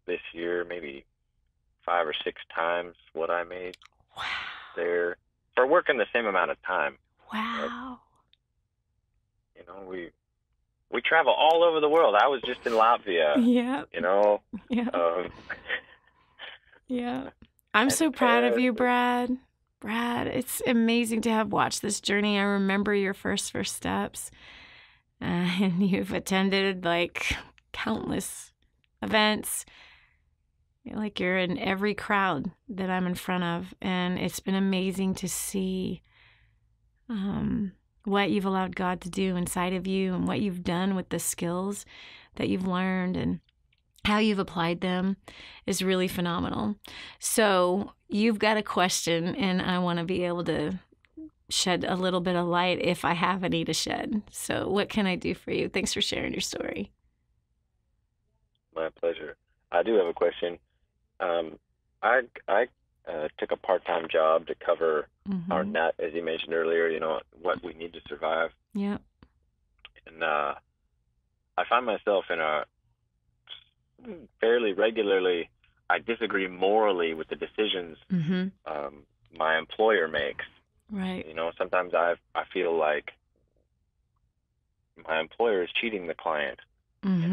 this year maybe 5 or 6 times what I made there for working the same amount of time. Wow. But, we travel all over the world. I was just in Latvia. Yeah. Yeah. Yeah. I'm so proud of you, Brad. Brad, it's amazing to have watched this journey. I remember your first steps, and you've attended like countless events. Like, you're in every crowd that I'm in front of, and it's been amazing to see what you've allowed God to do inside of you and what you've done with the skills that you've learned and how you've applied them is really phenomenal. So you've got a question, and I want to be able to shed a little bit of light if I have any to shed. So what can I do for you? Thanks for sharing your story. My pleasure. I do have a question. I took a part-time job to cover our net, as you mentioned earlier, you know, what we need to survive. Yeah. And I find myself in a fairly regularly, I disagree morally with the decisions my employer makes. Right. You know, sometimes I feel like my employer is cheating the client. And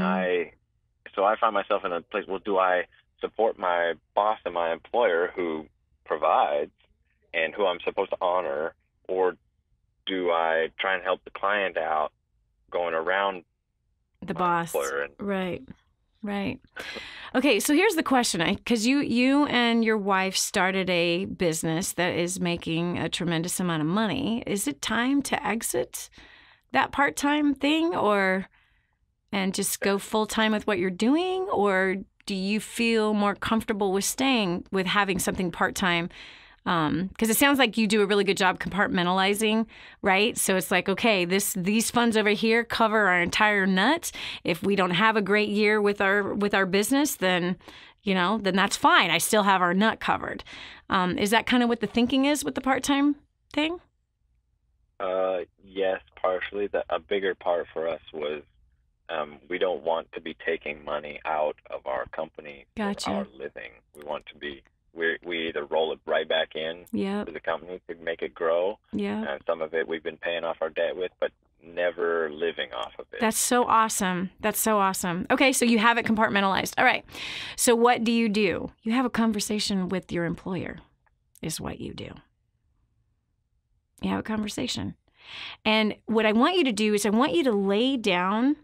so I find myself in a place, well, do I support my boss and my employer who provides and who I'm supposed to honor, or do I try and help the client out going around the my boss? Employer? Right. Okay, so here's the question, because you and your wife started a business that is making a tremendous amount of money. Is it time to exit that part-time thing, and just go full-time with what you're doing, or do you feel more comfortable with staying with having something part-time? Because it sounds like you do a really good job compartmentalizing, right? So it's like, okay, these funds over here cover our entire nut. If we don't have a great year with our business, then that's fine. I still have our nut covered. Is that kind of what the thinking is with the part-time thing? Yes, partially. A bigger part for us was we don't want to be taking money out of our company for our living. We want to be. We either roll it right back in to the company to make it grow, and some of it we've been paying off our debt with, but never living off of it. That's so awesome. Okay, so you have it compartmentalized. All right. So what do? You have a conversation with your employer, is what you do. You have a conversation. And what I want you to do is I want you to lay down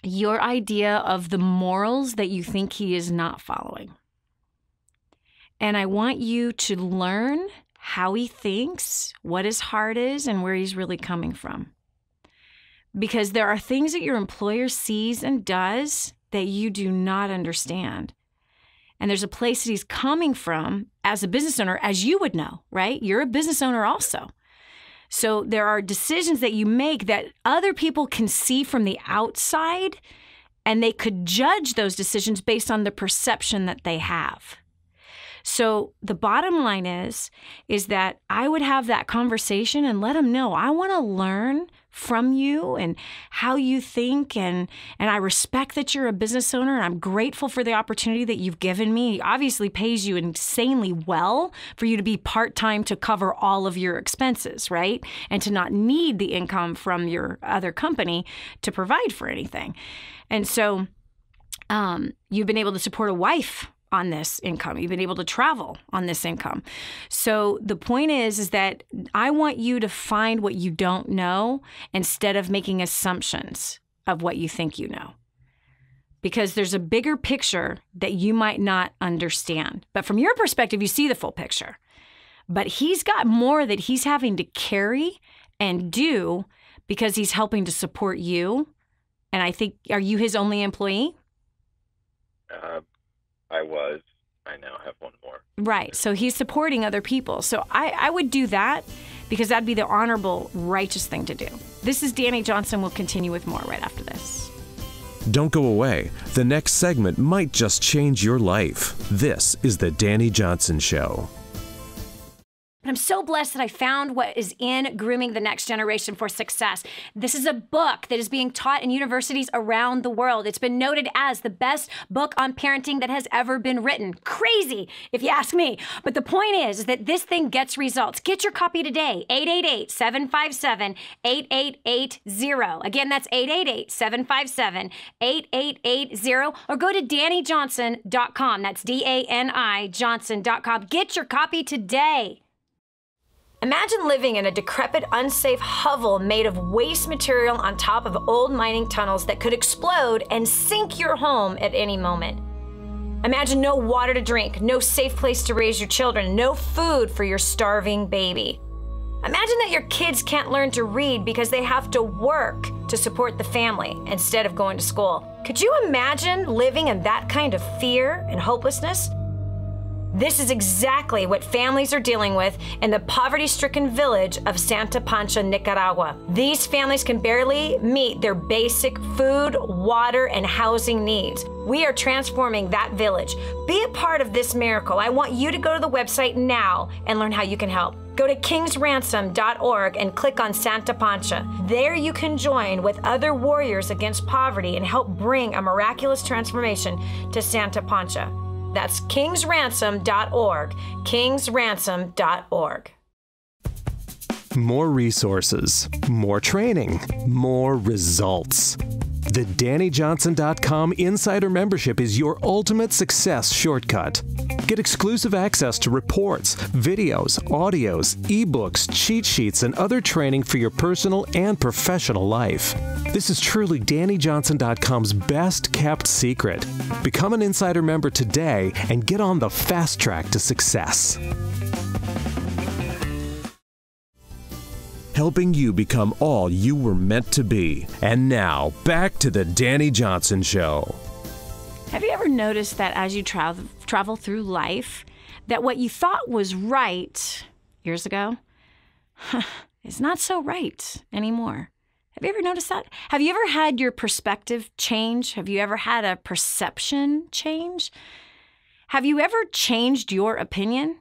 your idea of the morals that you think he is not following. And I want you to learn how he thinks, what his heart is, and where he's really coming from. Because there are things that your employer sees and does that you do not understand. And there's a place that he's coming from as a business owner, as you would know, right? You're a business owner also. So there are decisions that you make that other people can see from the outside, and they could judge those decisions based on the perception that they have. So the bottom line is that I would have that conversation and let him know, I want to learn from you and how you think, and I respect that you're a business owner, and I'm grateful for the opportunity that you've given me. He obviously pays you insanely well for you to be part-time to cover all of your expenses, right? And to not need the income from your other company to provide for anything. And so you've been able to support a wife on this income. You've been able to travel on this income. So the point is that I want you to find what you don't know instead of making assumptions of what you think you know. Because there's a bigger picture that you might not understand. But from your perspective, you see the full picture. But he's got more that he's having to carry and do because he's helping to support you. And I think, are you his only employee? I was. I now have one more. Right. So he's supporting other people. So I would do that because that'd be the honorable, righteous thing to do. This is Dani Johnson. We'll continue with more right after this. Don't go away. The next segment might just change your life. This is The Dani Johnson Show. I'm so blessed that I found what is in Grooming the Next Generation for Success. This is a book that is being taught in universities around the world. It's been noted as the best book on parenting that has ever been written. Crazy, if you ask me. But the point is that this thing gets results. Get your copy today, 888-757-8880. Again, that's 888-757-8880. Or go to DaniJohnson.com. That's D-A-N-I Johnson.com. Get your copy today. Imagine living in a decrepit, unsafe hovel made of waste material on top of old mining tunnels that could explode and sink your home at any moment. Imagine no water to drink, no safe place to raise your children, no food for your starving baby. Imagine that your kids can't learn to read because they have to work to support the family instead of going to school. Could you imagine living in that kind of fear and hopelessness? This is exactly what families are dealing with in the poverty-stricken village of Santa Pancha, Nicaragua. These families can barely meet their basic food, water, and housing needs. We are transforming that village. Be a part of this miracle. I want you to go to the website now and learn how you can help. Go to kingsransom.org and click on Santa Pancha. There you can join with other warriors against poverty and help bring a miraculous transformation to Santa Pancha. That's kingsransom.org, kingsransom.org. More resources, more training, more results. The DaniJohnson.com Insider Membership is your ultimate success shortcut. Get exclusive access to reports, videos, audios, ebooks, cheat sheets, and other training for your personal and professional life. This is truly DaniJohnson.com's best kept secret. Become an Insider member today and get on the fast track to success. Helping you become all you were meant to be. And now, back to the Dani Johnson Show. Have you ever noticed that as you travel through life, that what you thought was right years ago is not so right anymore? Have you ever noticed that? Have you ever had your perspective change? Have you ever had a perception change? Have you ever changed your opinion?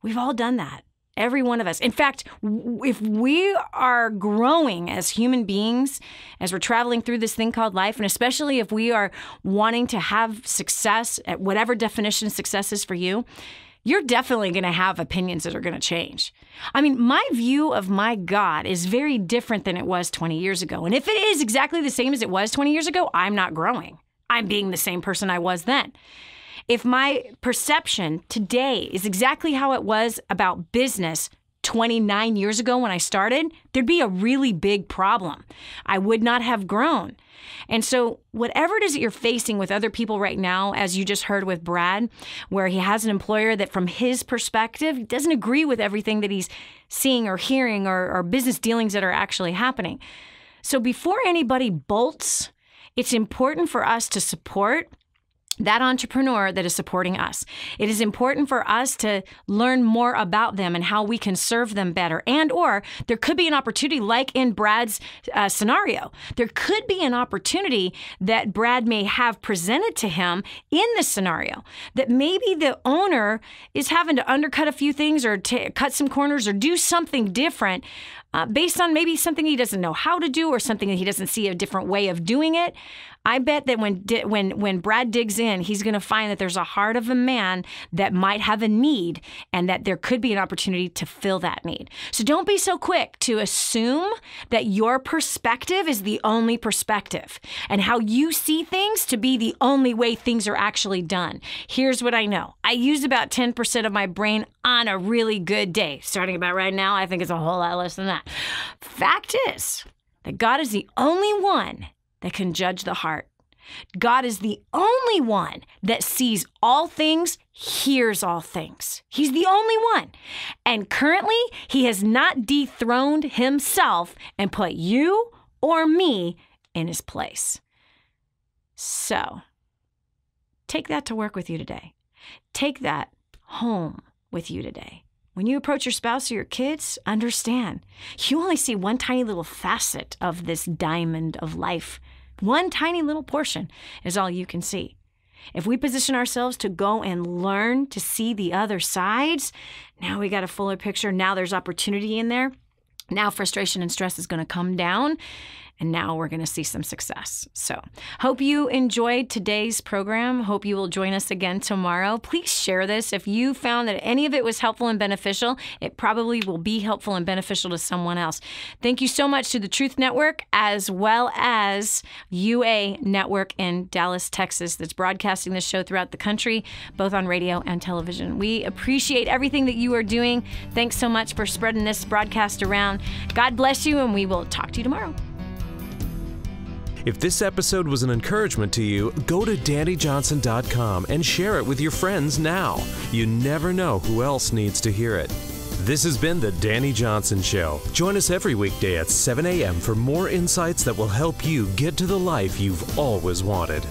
We've all done that. Every one of us. In fact, if we are growing as human beings, as we're traveling through this thing called life, and especially if we are wanting to have success at whatever definition success is for you, you're definitely going to have opinions that are going to change. I mean, my view of my God is very different than it was 20 years ago. And if it is exactly the same as it was 20 years ago, I'm not growing. I'm being the same person I was then. If my perception today is exactly how it was about business 29 years ago when I started, there'd be a really big problem. I would not have grown. And so whatever it is that you're facing with other people right now, as you just heard with Brad, where he has an employer that from his perspective doesn't agree with everything that he's seeing or hearing or business dealings that are actually happening. So before anybody bolts, it's important for us to support that entrepreneur that is supporting us. It is important for us to learn more about them and how we can serve them better. And or there could be an opportunity like in Brad's scenario. There could be an opportunity that Brad may have presented to him in this scenario that maybe the owner is having to undercut a few things or cut some corners or do something different based on maybe something he doesn't know how to do or something that he doesn't see a different way of doing it. I bet that when Brad digs in, he's going to find that there's a heart of a man that might have a need and that there could be an opportunity to fill that need. So don't be so quick to assume that your perspective is the only perspective and how you see things to be the only way things are actually done. Here's what I know. I use about 10% of my brain on a really good day. Starting about right now, I think it's a whole lot less than that. Fact is that God is the only one that can judge the heart. God is the only one that sees all things, hears all things. He's the only one. And currently, he has not dethroned himself and put you or me in his place. So, take that to work with you today. Take that home with you today. When you approach your spouse or your kids, understand, you only see one tiny little facet of this diamond of life. One tiny little portion is all you can see. If we position ourselves to go and learn to see the other sides, now we got a fuller picture. Now there's opportunity in there. Now frustration and stress is going to come down. And now we're going to see some success. So hope you enjoyed today's program. Hope you will join us again tomorrow. Please share this. If you found that any of it was helpful and beneficial, it probably will be helpful and beneficial to someone else. Thank you so much to the Truth Network as well as UA Network in Dallas, Texas, that's broadcasting this show throughout the country, both on radio and television. We appreciate everything that you are doing. Thanks so much for spreading this broadcast around. God bless you, and we will talk to you tomorrow. If this episode was an encouragement to you, go to DaniJohnson.com and share it with your friends now. You never know who else needs to hear it. This has been The Dani Johnson Show. Join us every weekday at 7 a.m. for more insights that will help you get to the life you've always wanted.